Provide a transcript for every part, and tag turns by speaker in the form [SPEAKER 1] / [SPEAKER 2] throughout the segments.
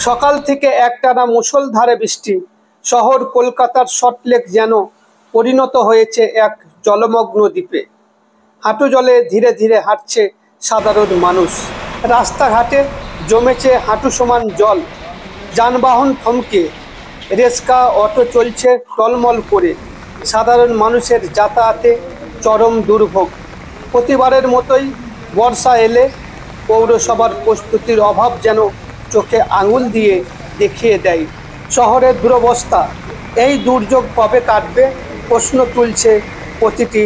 [SPEAKER 1] সকাল থেকে একটানা মুষলধারে বৃষ্টি। শহর কলকাতার সল্টলেক যেন পরিণত হয়েছে এক জলমগ্ন দ্বীপে। হাঁটু জলে ধীরে ধীরে হাঁটছে সাধারণ মানুষ। রাস্তাঘাটে জমেছে হাঁটু সমান জল। যানবাহন থমকে, রিক্সা অটো চলছে টলমল করে। সাধারণ মানুষের যাতায়াতে চরম দুর্ভোগ। প্রতিবারের মতোই বর্ষা এলে পৌরসভার প্রস্তুতির অভাব যেন চোখে আঙুল দিয়ে দেখিয়ে দেয় শহরের দুরবস্থা। এই দুর্যোগ কবে কাটবে প্রশ্ন তুলছে প্রতিটি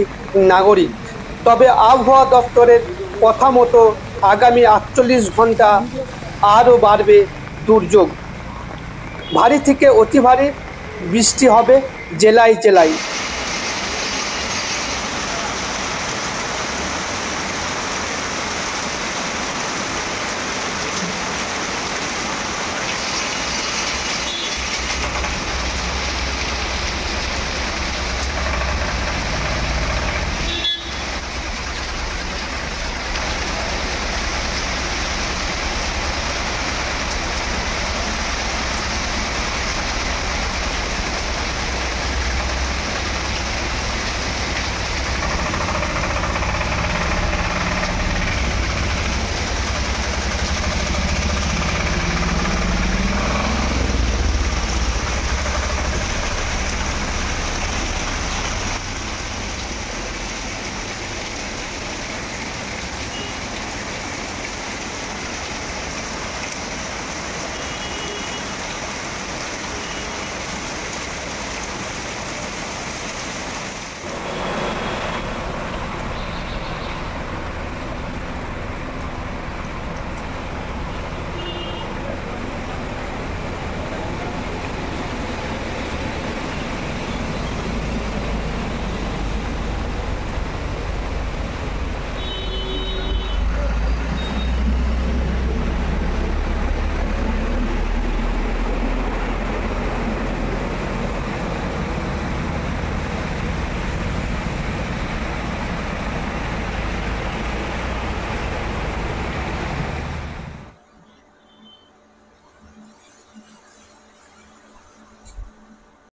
[SPEAKER 1] নাগরিক। তবে আবহাওয়া দপ্তরের কথা মতো আগামী 48 ঘন্টা আরও বাড়বে দুর্যোগ। ভারী থেকে অতি ভারী বৃষ্টি হবে জেলায় জেলায়।